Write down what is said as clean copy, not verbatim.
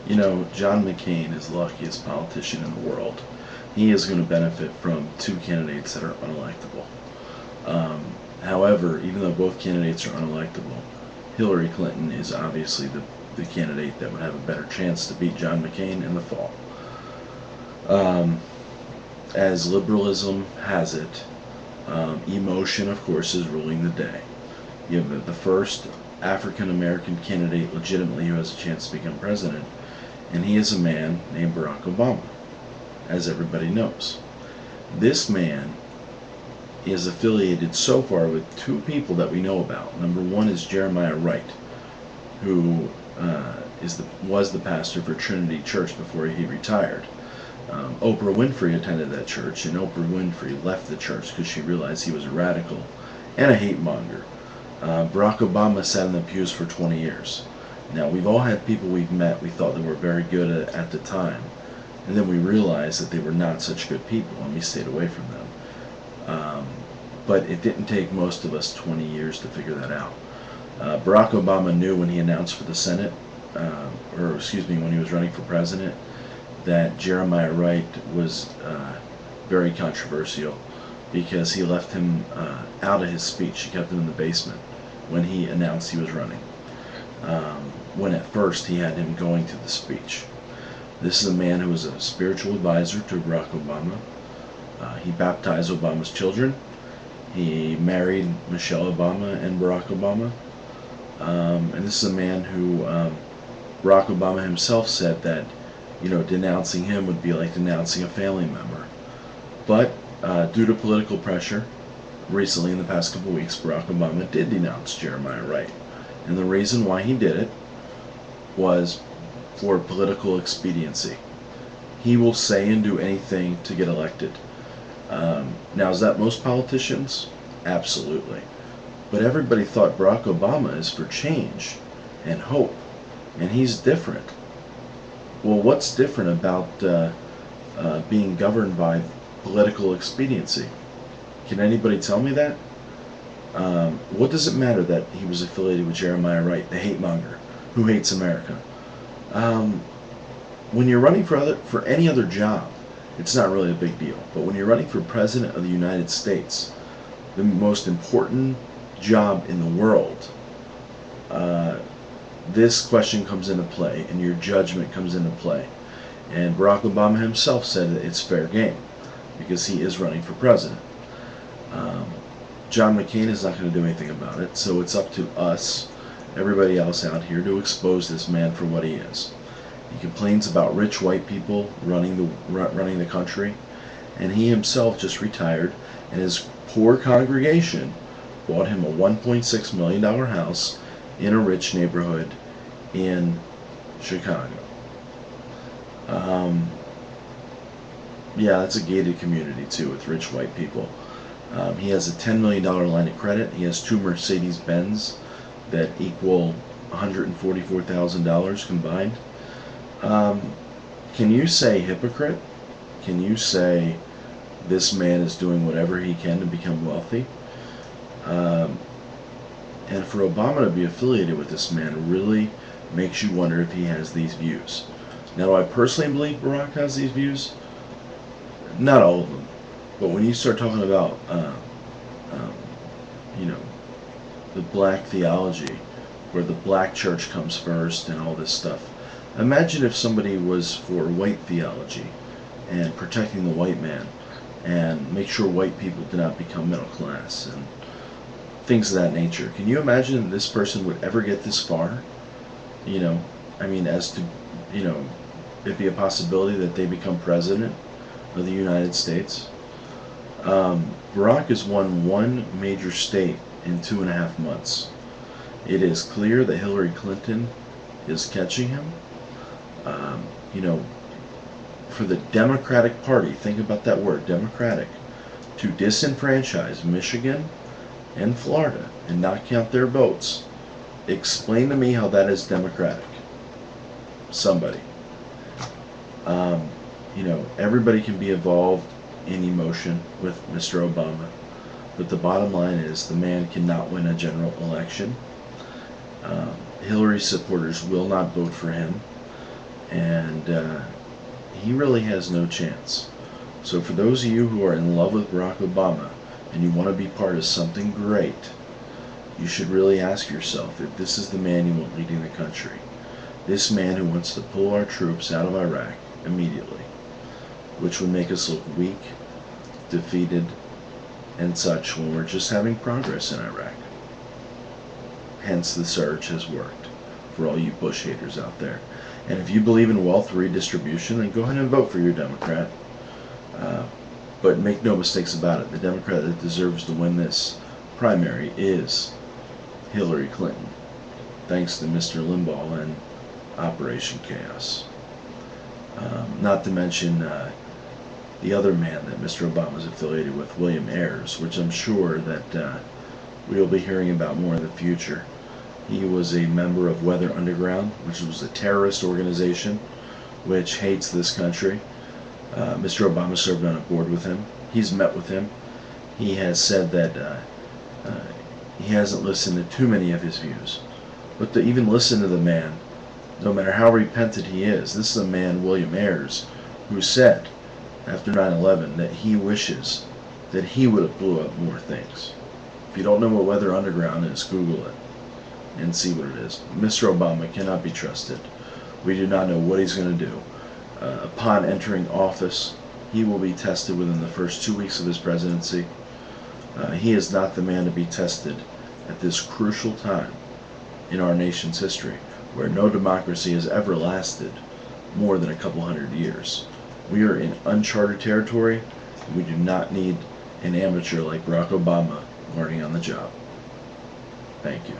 You know, John McCain is the luckiest politician in the world. He is going to benefit from two candidates that are unelectable. Um, However, even though both candidates are unelectable, Hillary Clinton is obviously the candidate that would have a better chance to beat John McCain in the fall. Um, as liberalism has it, emotion, of course, is ruling the day. You have the first African American candidate legitimately who has a chance to become president, and he is a man named Barack Obama, as everybody knows. This man is affiliated so far with two people that we know about. Number one is Jeremiah Wright, who was the pastor for Trinity Church before he retired. Oprah Winfrey attended that church, and Oprah Winfrey left the church because she realized he was a radical and a hate monger. Barack Obama sat in the pews for 20 years. Now, we've all had people we've met we thought they were very good at the time, and then we realized that they were not such good people, and we stayed away from them. But it didn't take most of us 20 years to figure that out. Barack Obama knew when he announced for the Senate, or excuse me, when he was running for president, that Jeremiah Wright was very controversial because he left him out of his speech. He kept him in the basement when he announced he was running. When at first he had him going to the speech. This is a man who was a spiritual advisor to Barack Obama. He baptized Obama's children. He married Michelle Obama and Barack Obama. And this is a man who Barack Obama himself said that, you know, denouncing him would be like denouncing a family member. But due to political pressure, recently in the past couple weeks, Barack Obama did denounce Jeremiah Wright. And the reason why he did it was for political expediency. He will say and do anything to get elected. Now, is that most politicians? Absolutely. But everybody thought Barack Obama is for change and hope, and he's different. Well, what's different about being governed by political expediency? Can anybody tell me that? What does it matter that he was affiliated with Jeremiah Wright, the hate monger, who hates America? When you're running for any other job, it's not really a big deal. But when you're running for President of the United States, the most important job in the world, this question comes into play, and your judgment comes into play. And Barack Obama himself said that it's fair game because he is running for president. John McCain is not going to do anything about it, so it's up to us, everybody else out here, to expose this man for what he is. He complains about rich white people running the country, and he himself just retired, and his poor congregation bought him a $1.6 million house in a rich neighborhood in Chicago. Yeah, that's a gated community too, with rich white people. He has a $10 million line of credit. He has two Mercedes-Benz that equal $144,000 combined. Can you say hypocrite? Can you say this man is doing whatever he can to become wealthy? And for Obama to be affiliated with this man really makes you wonder if he has these views. Now, do I personally believe Barack has these views? Not all of them. But when you start talking about, you know, the black theology, where the black church comes first and all this stuff, imagine if somebody was for white theology and protecting the white man and make sure white people do not become middle class and things of that nature. Can you imagine this person would ever get this far? You know, I mean, as to, you know, it'd be a possibility that they become president of the United States. Barack has won one major state in 2.5 months. It is clear that Hillary Clinton is catching him. You know, for the Democratic Party, think about that word, Democratic, to disenfranchise Michigan and Florida and not count their votes. Explain to me how that is democratic. Somebody. You know, everybody can be involved in emotion with Mr. Obama, but the bottom line is the man cannot win a general election. Hillary's supporters will not vote for him. and he really has no chance. So for those of you who are in love with Barack Obama and you want to be part of something great, you should really ask yourself if this is the man you want leading the country. This man who wants to pull our troops out of Iraq immediately, which would make us look weak, defeated, and such when we're just having progress in Iraq. Hence the surge has worked for all you Bush haters out there. And if you believe in wealth redistribution, then go ahead and vote for your Democrat. But make no mistakes about it, the Democrat that deserves to win this primary is Hillary Clinton, thanks to Mr. Limbaugh and Operation Chaos. Not to mention the other man that Mr. Obama is affiliated with, William Ayers, which I'm sure that we'll be hearing about more in the future. He was a member of Weather Underground, which was a terrorist organization which hates this country. Mr. Obama served on a board with him. He's met with him. He has said that he hasn't listened to too many of his views. But to even listen to the man, no matter how repentant he is, this is a man, William Ayers, who said after 9/11 that he wishes that he would have blew up more things. If you don't know what Weather Underground is, Google it and see what it is. Mr. Obama cannot be trusted. We do not know what he's going to do. Upon entering office, he will be tested within the first 2 weeks of his presidency. He is not the man to be tested at this crucial time in our nation's history, where no democracy has ever lasted more than a couple hundred years. We are in uncharted territory, and we do not need an amateur like Barack Obama learning on the job. Thank you.